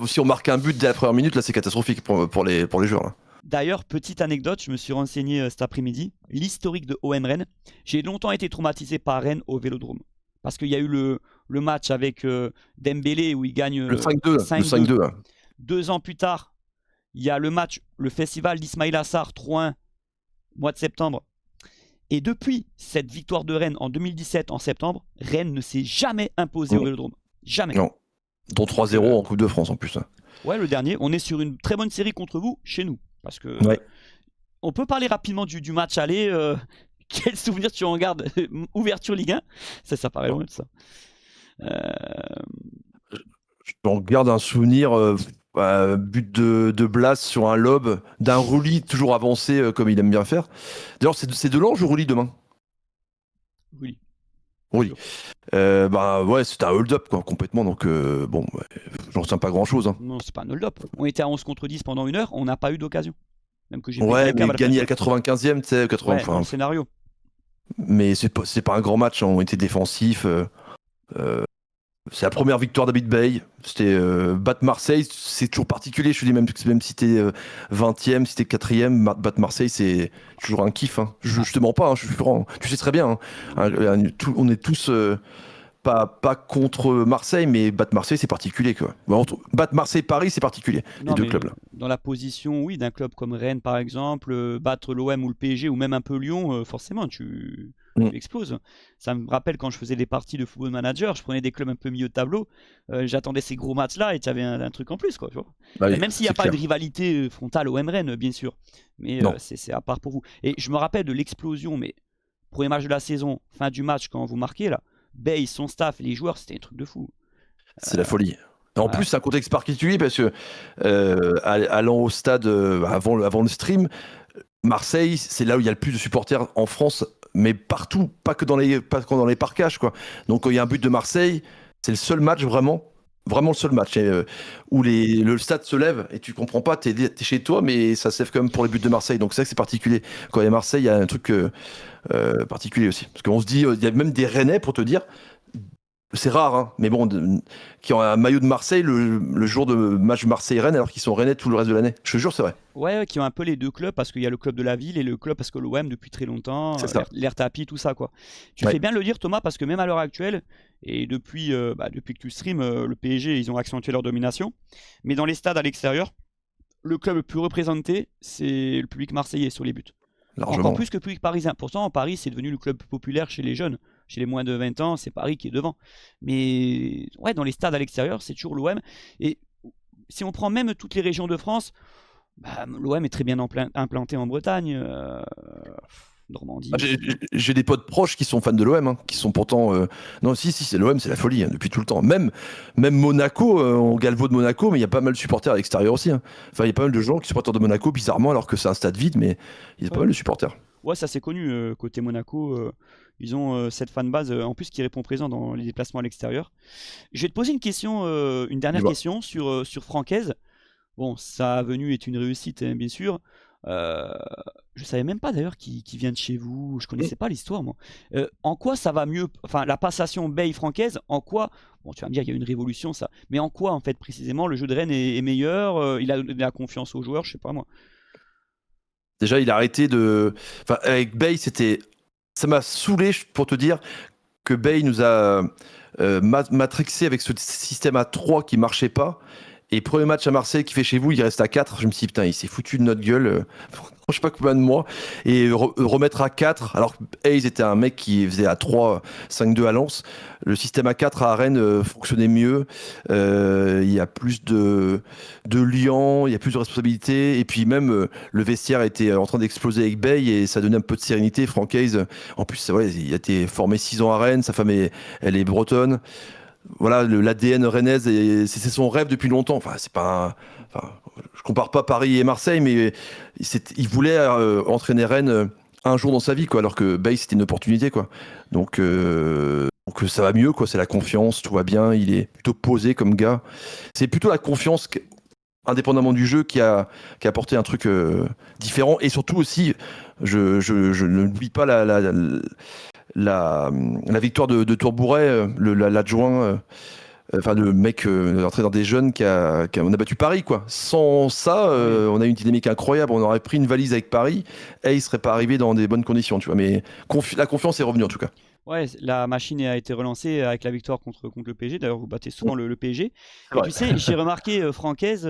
si on marque un but dès la première minute, là, c'est catastrophique pour les joueurs. Là. D'ailleurs, petite anecdote, je me suis renseigné cet après-midi, l'historique de OM Rennes. J'ai longtemps été traumatisé par Rennes au Vélodrome. Parce qu'il y a eu le match avec Dembélé où il gagne Le 5-2. 5-2. Le 5-2. Là. 2 ans plus tard, il y a le match, le festival d'Ismaïla Assar, 3-1, mois de septembre. Et depuis cette victoire de Rennes en 2017 en septembre, Rennes ne s'est jamais imposé au Vélodrome. Jamais. Non. Dont 3-0 en Coupe de France en plus. Hein. Ouais, le dernier. On est sur une très bonne série contre vous, chez nous. Parce que Ouais. on peut parler rapidement du match aller. Quel souvenir tu en gardes? Ouverture Ligue 1. Ça paraît loin de ça. J'en garde un souvenir, but de Blas sur un lob, d'un Roulis toujours avancé comme il aime bien faire. D'ailleurs, c'est Delange ou Roulis demain? Oui. Roulis. Ouais, c'était un hold-up quoi, complètement, donc bon, ouais, j'en retiens pas grand-chose. Hein. Non, c'est pas un hold-up. On était à 11 contre 10 pendant 1 heure, on n'a pas eu d'occasion. Même que j'ai Ouais, mais gagné à la 95e, tu sais, 80. Ouais, dans le scénario. Mais c'est pas un grand match, hein, on était défensifs. C'est la première victoire d'Abid Bey. C'était battre Marseille, c'est toujours particulier. Je te dis, même si t'es 20e, si t'es 4e, battre Marseille, c'est toujours un kiff. Hein. Je te mens pas, hein, je suis franc. Tu sais très bien. Hein. On est tous pas contre Marseille, mais battre Marseille, c'est particulier. Quoi. Battre Marseille-Paris, c'est particulier. Non, les deux clubs là. Dans la position, oui, d'un club comme Rennes, par exemple, battre l'OM ou le PSG, ou même un peu Lyon, forcément, tu exploses. Ça me rappelle quand je faisais des parties de football manager, je prenais des clubs un peu milieu de tableau, j'attendais ces gros matchs-là et tu avais un truc en plus. Quoi, tu vois. Bah oui, même s'il n'y a pas de rivalité frontale OM-Rennes, bien sûr. Mais c'est à part pour vous. Et je me rappelle de l'explosion, mais premier match de la saison, fin du match, quand vous marquez, là, Bey, son staff et les joueurs, c'était un truc de fou. C'est la folie. En plus, c'est un contexte particulier parce que allant au stade avant le stream, Marseille, c'est là où il y a le plus de supporters en France, mais partout, pas que dans les parkages, quoi. Donc, quand il y a un but de Marseille, c'est le seul match vraiment le seul match où le stade se lève et tu comprends pas, t'es chez toi, mais ça se lève quand même pour les buts de Marseille. Donc, c'est vrai que c'est particulier. Quand il y a Marseille, il y a un truc particulier aussi. Parce qu'on se dit, il y a même des Rennais, pour te dire, c'est rare, hein, mais bon, qui ont un maillot de Marseille le jour de match Marseille-Rennes, alors qu'ils sont Rennais tout le reste de l'année. Je te jure, c'est vrai. Ouais, qui ont un peu les deux clubs, parce qu'il y a le club de la ville et le club parce que l'OM depuis très longtemps, l'air tapis, tout ça, quoi. Tu fais bien de le dire, Thomas, parce que même à l'heure actuelle, et depuis que tu streams, le PSG, ils ont accentué leur domination. Mais dans les stades à l'extérieur, le club le plus représenté, c'est le public marseillais sur les buts. Largement. Encore plus que le public parisien. Pourtant, Paris, c'est devenu le club populaire chez les jeunes. Chez les moins de 20 ans, c'est Paris qui est devant. Mais ouais, dans les stades à l'extérieur, c'est toujours l'OM. Et si on prend même toutes les régions de France, l'OM est très bien implanté en Bretagne, Normandie. J'ai des potes proches qui sont fans de l'OM, hein, qui sont pourtant... Non, si, c'est l'OM, c'est la folie, hein, depuis tout le temps. Même Monaco, on galvaude de Monaco, mais il y a pas mal de supporters à l'extérieur aussi. Hein. Enfin, il y a pas mal de gens qui sont supporters de Monaco, bizarrement, alors que c'est un stade vide, mais il y a pas mal de supporters. Ouais, ça c'est connu, côté Monaco. Ils ont cette fanbase, en plus, qui répond présent dans les déplacements à l'extérieur. Je vais te poser une question, une dernière question sur Francaise. Bon, sa venue est une réussite, hein, bien sûr. Je savais même pas d'ailleurs qu'il vient de chez vous. Je connaissais pas l'histoire, moi. En quoi ça va mieux? Enfin, la passation Bey-Francaise, en quoi? Bon, tu vas me dire, il y a une révolution, ça. Mais en quoi, en fait, précisément, le jeu de Rennes est meilleur? Il a donné la confiance aux joueurs, je sais pas moi. Déjà, il a arrêté de... Enfin, avec Bey, ça m'a saoulé, pour te dire, que Bey nous a matrixé avec ce système à 3 qui marchait pas. Et premier match à Marseille qui fait chez vous, il reste à 4. Je me suis dit, putain, il s'est foutu de notre gueule. Je sais pas combien de mois. Et remettre à 4, alors que Hayes était un mec qui faisait à 3, 5-2 à Lens. Le système à 4 à Rennes fonctionnait mieux. Il y a plus de liens, il y a plus de responsabilités. Et puis même, le vestiaire était en train d'exploser avec Bey et ça donnait un peu de sérénité. Franck Hayes, en plus, il a été formé 6 ans à Rennes. Sa femme, elle est bretonne. voilà, l'ADN rennaise, c'est son rêve depuis longtemps. Enfin, c'est pas, enfin, je compare pas Paris et Marseille, mais il voulait entraîner Rennes un jour dans sa vie, quoi. Alors que Bay, c'était une opportunité, quoi. Donc ça va mieux, quoi. C'est la confiance, tout va bien. Il est plutôt posé comme gars. C'est plutôt la confiance, indépendamment du jeu, qui a apporté un truc différent. Et surtout aussi, je n'oublie pas la victoire de Tourbouret, l'adjoint, enfin le mec entraîneur des jeunes on a battu Paris, quoi. Sans ça, on a eu une dynamique incroyable. On aurait pris une valise avec Paris et il serait pas arrivé dans des bonnes conditions, tu vois. Mais la confiance est revenue en tout cas. Ouais, la machine a été relancée avec la victoire contre le PSG. D'ailleurs, vous battez souvent le PSG. Et Ouais. tu sais, j'ai remarqué Francaise,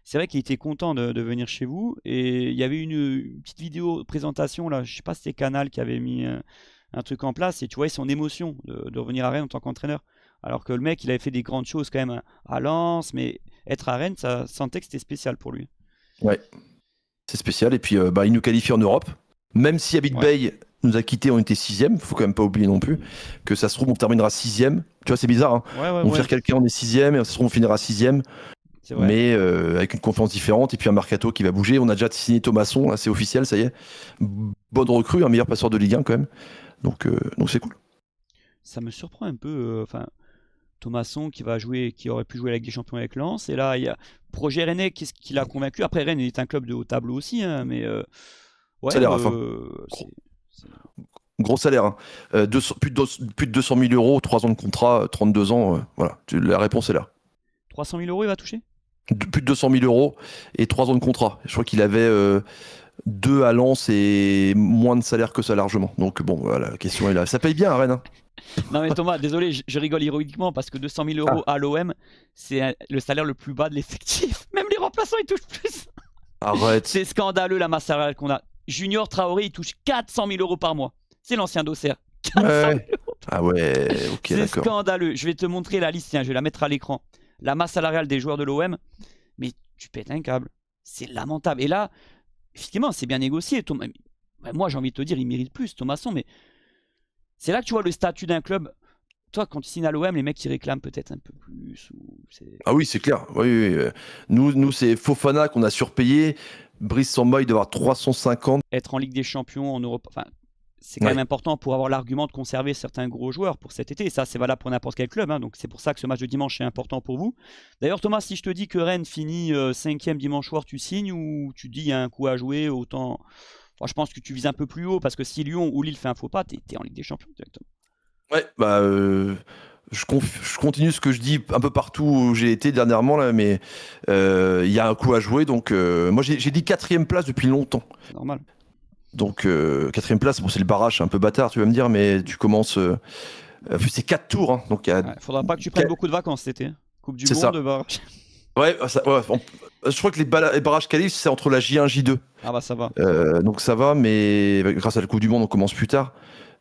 c'est vrai qu'il était content de venir chez vous. Et il y avait une petite vidéo présentation, là, je sais pas si c'était Canal qui avait mis un truc en place. Et tu vois son émotion de revenir à Rennes en tant qu'entraîneur. Alors que le mec, il avait fait des grandes choses quand même à Lens, mais être à Rennes, ça sentait que c'était spécial pour lui. Ouais, c'est spécial. Et puis, il nous qualifie en Europe. Même si Abid Bay nous a quittés, on était 6ème. Faut quand même pas oublier non plus que ça se trouve, on terminera 6ème. Tu vois, c'est bizarre. Hein. On fait quelqu'un, on est 6ème, et ça se trouve, on finira 6ème. Mais avec une confiance différente. Et puis un mercato qui va bouger. On a déjà signé Thomasson, là, c'est officiel, ça y est. Bonne recrue, un meilleur passeur de Ligue 1 quand même. Donc c'est cool. Ça me surprend un peu. Thomasson qui aurait pu jouer avec des champions avec Lens. Et là, il y a Projet Rennais qui l'a convaincu. Après, Rennes est un club de haut tableau aussi, hein, mais salaire à fin. Gros salaire. Hein. Plus de 200 000 euros, 3 ans de contrat, 32 ans. Voilà, la réponse est là. 300 000 euros, il va toucher plus de 200 000 euros et 3 ans de contrat. Je crois qu'il avait 2 à Lens et moins de salaire que ça largement. Donc bon, voilà, la question est là. Ça paye bien à Rennes. Hein. Non mais Thomas, désolé, je rigole ironiquement parce que 200 000 euros à l'OM, c'est le salaire le plus bas de l'effectif. Même les remplaçants, ils touchent plus. Arrête. C'est scandaleux la masse salariale qu'on a. Junior Traoré, il touche 400 000 euros par mois. C'est l'ancien d'Auxerre. 400 000 euros. Ah ouais, ok, c'est d'accord. C'est scandaleux. Je vais te montrer la liste, tiens, je vais la mettre à l'écran. La masse salariale des joueurs de l'OM, mais tu pètes un câble. C'est lamentable. Et là, effectivement, c'est bien négocié. Moi, j'ai envie de te dire, il mérite plus, Thomasson, mais c'est là que tu vois le statut d'un club. Toi, quand tu signes à l'OM, les mecs, ils réclament peut-être un peu plus. Ah oui, c'est clair. Oui. Nous c'est Fofana qu'on a surpayé. Brice Samba, il doit avoir 350. Être en Ligue des Champions en Europe, c'est quand même important pour avoir l'argument de conserver certains gros joueurs pour cet été. Et ça, c'est valable pour n'importe quel club. Hein. Donc, c'est pour ça que ce match de dimanche est important pour vous. D'ailleurs, Thomas, si je te dis que Rennes finit 5e dimanche soir, tu signes ou tu dis il y a un coup à jouer autant... je pense que tu vises un peu plus haut parce que si Lyon ou Lille fait un faux pas, t'es en Ligue des Champions directement. Ouais, je continue ce que je dis un peu partout où j'ai été dernièrement, là, mais il y a un coup à jouer. Donc, moi, j'ai dit 4e place depuis longtemps. C'est normal. Donc, 4e place, bon, c'est le barrage, c'est un peu bâtard, tu vas me dire, mais tu commences. C'est 4 tours. Hein, donc faudra pas que tu prennes beaucoup de vacances cet été. Coupe du Monde, barrage. Ouais, je crois que les barrages qualifs, c'est entre la J1 et J2. Ah bah ça va. Donc ça va, mais grâce à la Coupe du Monde, on commence plus tard.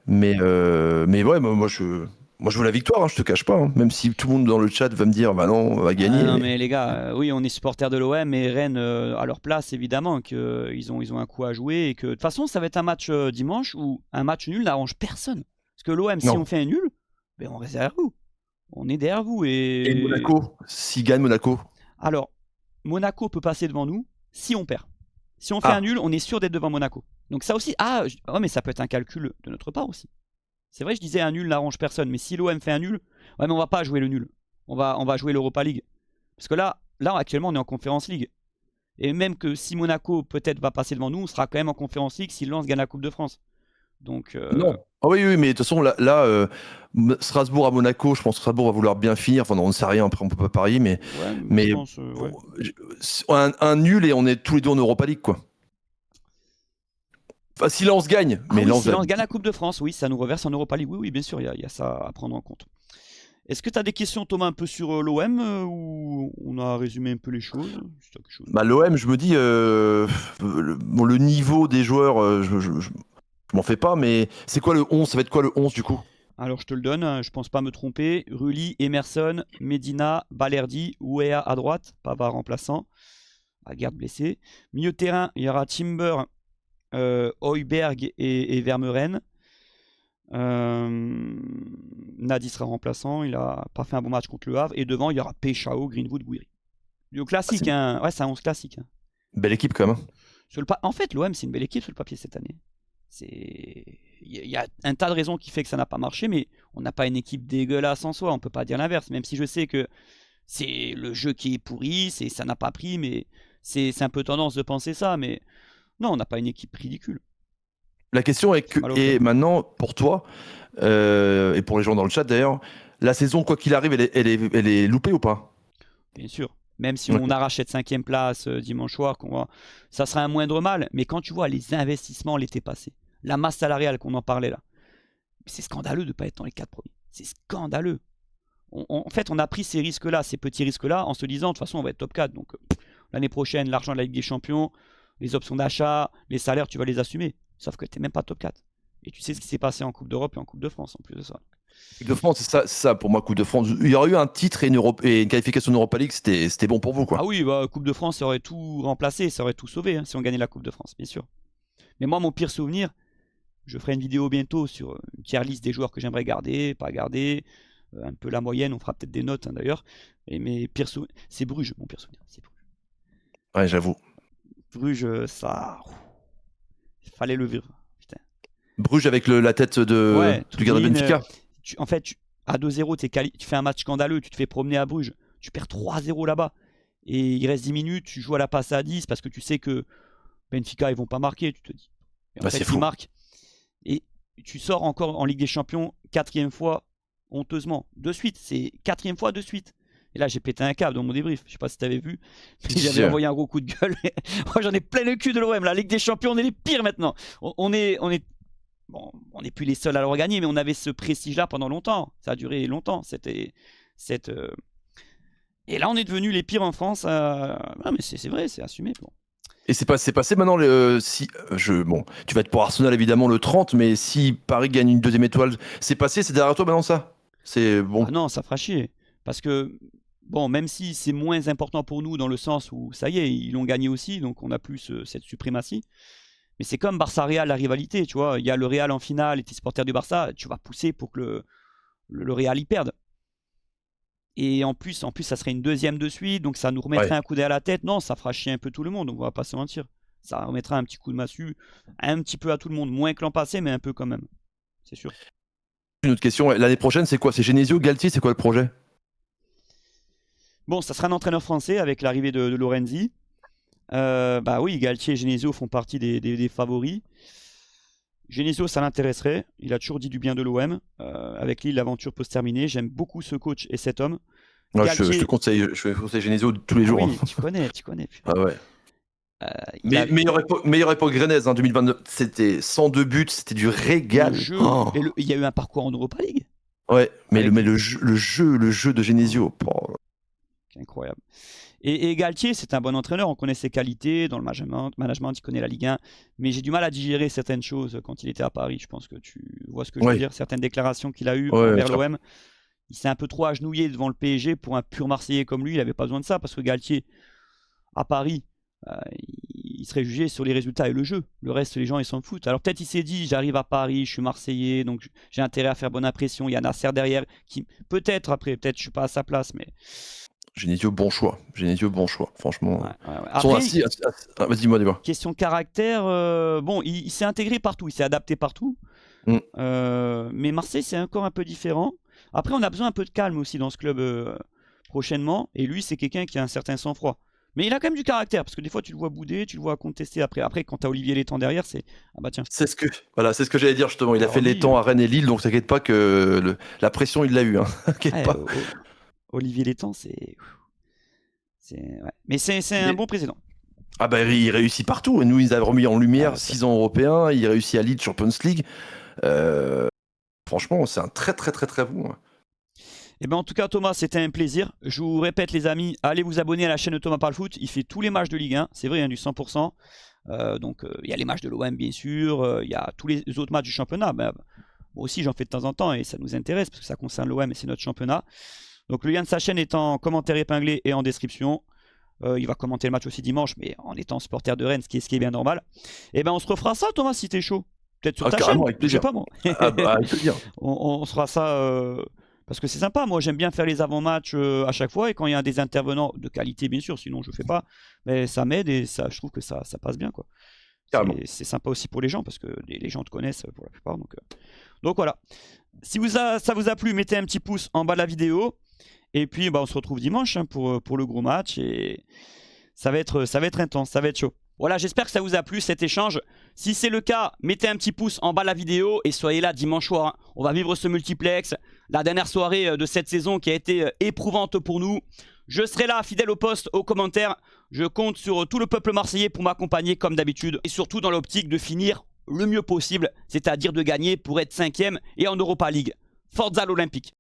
Mais ouais, moi je veux la victoire, hein, je te cache pas. Hein. Même si tout le monde dans le chat va me dire, bah non, on va gagner. Non mais les gars, oui, on est supporters de l'OM et Rennes à leur place, évidemment, qu'ils ont un coup à jouer et que de toute façon, ça va être un match dimanche où un match nul n'arrange personne. Parce que l'OM, si on fait un nul, ben on reste derrière vous. On est derrière vous et Monaco, s'il gagne Monaco. Alors, Monaco peut passer devant nous si on perd. Si on fait un nul, on est sûr d'être devant Monaco. Donc ça aussi, mais ça peut être un calcul de notre part aussi. C'est vrai, je disais un nul n'arrange personne, mais si l'OM fait un nul, mais on va pas jouer le nul. On va jouer l'Europa League. Parce que là, actuellement, on est en Conference League. Et même que si Monaco peut-être va passer devant nous, on sera quand même en Conference League si Lens gagne la Coupe de France. Donc non. Oui, mais de toute façon, là Strasbourg à Monaco, je pense que Strasbourg va vouloir bien finir. Enfin, on ne sait rien, après on peut pas parier, mais un nul et on est tous les deux en Europa League, quoi. Enfin, si Lens gagne. Si Lens gagne la Coupe de France, oui, ça nous reverse en Europa League. Oui, bien sûr, il y a ça à prendre en compte. Est-ce que tu as des questions, Thomas, un peu sur l'OM ou on a résumé un peu les choses? L'OM, je me dis, le niveau des joueurs, je m'en fais pas, mais c'est quoi le 11? Ça va être quoi le 11 du coup? Alors je te le donne, je pense pas me tromper. Rulli, Emerson, Medina, Balerdi, Ouéa à droite, Pavard remplaçant, Aguerd blessé. Milieu de terrain, il y aura Timber, Højbjerg et Vermeuren. Nadi sera remplaçant, il a pas fait un bon match contre le Havre. Et devant, il y aura Péchao, Greenwood, Gouiri. Du classique, hein. Ouais, c'est un 11 classique. Hein. Belle équipe quand même. En fait, l'OM, c'est une belle équipe sur le papier cette année. Il y a un tas de raisons qui fait que ça n'a pas marché, mais on n'a pas une équipe dégueulasse en soi. On peut pas dire l'inverse, même si je sais que c'est le jeu qui est pourri, ça n'a pas pris, mais c'est un peu tendance de penser ça. Mais non, on n'a pas une équipe ridicule. La question est et maintenant, pour toi, et pour les gens dans le chat d'ailleurs, la saison, quoi qu'il arrive, elle est loupée ou pas? Bien sûr. Même si on arrache cette 5e place dimanche soir, ça sera un moindre mal. Mais quand tu vois les investissements l'été passé, la masse salariale qu'on en parlait là, c'est scandaleux de ne pas être dans les 4 premiers. C'est scandaleux. En fait, on a pris ces risques-là, ces petits risques-là, en se disant de toute façon, on va être top 4. Donc l'année prochaine, l'argent de la Ligue des Champions, les options d'achat, les salaires, tu vas les assumer. Sauf que tu n'es même pas top 4. Et tu sais ce qui s'est passé en Coupe d'Europe et en Coupe de France en plus de ça. Coupe de France, c'est ça pour moi, Coupe de France. Il y aurait eu un titre et une qualification d'Europa League, c'était bon pour vous, quoi. Ah oui, Coupe de France, ça aurait tout remplacé, ça aurait tout sauvé hein, si on gagnait la Coupe de France, bien sûr. Mais moi, mon pire souvenir, je ferai une vidéo bientôt sur une tier list des joueurs que j'aimerais garder, pas garder, un peu la moyenne, on fera peut-être des notes hein, d'ailleurs. Et mes pires souvenirs, c'est Bruges, mon pire souvenir, c'est Bruges. Ouais, j'avoue. Bruges, ça, il fallait le vivre. Bruges avec la tête du gardien de Benfica. En fait, à 2-0, tu fais un match scandaleux, tu te fais promener à Bruges, tu perds 3-0 là-bas. Et il reste 10 minutes, tu joues à la passe à 10 parce que tu sais que Benfica, ils vont pas marquer, tu te dis. Et en fait, ils marquent. Et tu sors encore en Ligue des Champions, 4e fois, honteusement. De suite, c'est 4e fois de suite. Et là, j'ai pété un câble dans mon débrief. Je sais pas si tu avais vu. J'avais envoyé un gros coup de gueule. Moi, j'en ai plein le cul de l'OM. La Ligue des Champions, on est les pires maintenant. Bon, on n'est plus les seuls à l'avoir gagné, mais on avait ce prestige-là pendant longtemps. Ça a duré longtemps. Et là, on est devenus les pires en France. Ah, mais c'est vrai, c'est assumé. Bon. Et c'est passé maintenant. Bon, tu vas être pour Arsenal évidemment le 30, mais si Paris gagne une 2e étoile, c'est passé, c'est derrière toi maintenant ça? C'est bon. Ah non, ça fera chier. Parce que, bon, même si c'est moins important pour nous dans le sens où, ça y est, ils l'ont gagné aussi, donc on n'a plus cette suprématie. Mais c'est comme Barça-Real, la rivalité, tu vois. Il y a le Real en finale et tu es supporter du Barça, tu vas pousser pour que le Real y perde. Et en plus, ça serait une 2e de suite, donc ça nous remettrait un coup d'œil à la tête. Non, ça fera chier un peu tout le monde, donc on va pas se mentir. Ça remettra un petit coup de massue, un petit peu à tout le monde, moins que l'an passé, mais un peu quand même. C'est sûr. Une autre question, l'année prochaine, c'est quoi? C'est Genesio, Galtier, c'est quoi le projet? Bon, ça sera un entraîneur français avec l'arrivée de Lorenzi. Bah oui, Galtier et Genesio font partie des favoris. Genesio, ça l'intéresserait. Il a toujours dit du bien de l'OM. Avec lui, l'aventure peut se terminer. J'aime beaucoup ce coach et cet homme. Ouais, Galtier... je te conseille Genesio tous les jours. Oui, tu connais. Ah ouais. Meilleure époque Rennes, hein, 2022. C'était 102 buts, c'était du régal. Il y a eu un parcours en Europa League. Ouais, mais le jeu de Genesio. C'est incroyable. Et Galtier, c'est un bon entraîneur, on connaît ses qualités dans le management, il connaît la Ligue 1, mais j'ai du mal à digérer certaines choses quand il était à Paris. Je pense que tu vois ce que je veux dire. Certaines déclarations qu'il a eues envers l'OM, il s'est un peu trop agenouillé devant le PSG pour un pur Marseillais comme lui. Il n'avait pas besoin de ça parce que Galtier, à Paris, il serait jugé sur les résultats et le jeu. Le reste, les gens, ils s'en foutent. Alors peut-être il s'est dit, j'arrive à Paris, je suis Marseillais, donc j'ai intérêt à faire bonne impression. Il y a Nasser derrière qui peut-être je suis pas à sa place, mais... Genesio, bon choix, franchement. Après, vas-y, dis-moi. Question caractère, bon, il s'est intégré partout, il s'est adapté partout. Mais Marseille, c'est encore un peu différent. Après, on a besoin un peu de calme aussi dans ce club prochainement. Et lui, c'est quelqu'un qui a un certain sang-froid. Mais il a quand même du caractère, parce que des fois, tu le vois bouder, tu le vois contester après. Après, quand t'as Olivier Létang derrière, c'est... Ah bah tiens. C'est ce que j'allais dire, justement. Il a fait Létang à Rennes et Lille, donc t'inquiète pas que la pression, il l'a eu. Hein. Pas. Olivier Létang, c'est... Ouais. Mais c'est un bon président. Ah bah il réussit partout. Et nous, ils avaient remis en lumière 6 ans européens. Il réussit à Leeds Champions League. Franchement, c'est un très très très très bon. Et ben en tout cas, Thomas, c'était un plaisir. Je vous répète, les amis, allez vous abonner à la chaîne de Thomas Parle Foot. Il fait tous les matchs de Ligue 1. C'est vrai, hein, du 100%. Donc il y a les matchs de l'OM, bien sûr. Il y a tous les autres matchs du championnat. Moi aussi, j'en fais de temps en temps et ça nous intéresse parce que ça concerne l'OM et c'est notre championnat. Donc le lien de sa chaîne est en commentaire épinglé et en description. Il va commenter le match aussi dimanche, mais en étant supporter de Rennes, ce qui est bien normal. Et ben on se refera ça, Thomas, si t'es chaud. peut-être sur ta carrément, chaîne, avec je sais plaisir. pas moi. Ah bah, avec plaisir. On se fera ça parce que c'est sympa. Moi, j'aime bien faire les avant-matchs à chaque fois et quand il y a des intervenants de qualité, bien sûr, sinon je fais pas. Mais ça m'aide et ça, je trouve que ça passe bien, quoi. Carrément. C'est sympa aussi pour les gens parce que les gens te connaissent pour la plupart. Donc voilà. Si ça vous a plu, mettez un petit pouce en bas de la vidéo. Et puis on se retrouve dimanche pour le gros match. Et ça va être intense, ça va être chaud. Voilà, j'espère que ça vous a plu cet échange. Si c'est le cas, mettez un petit pouce en bas de la vidéo et soyez là dimanche soir. Hein. On va vivre ce multiplex. La dernière soirée de cette saison qui a été éprouvante pour nous. Je serai là, fidèle au post, aux commentaires. Je compte sur tout le peuple marseillais pour m'accompagner comme d'habitude. Et surtout dans l'optique de finir le mieux possible, c'est-à-dire de gagner pour être 5e et en Europa League. Forza l'Olympique.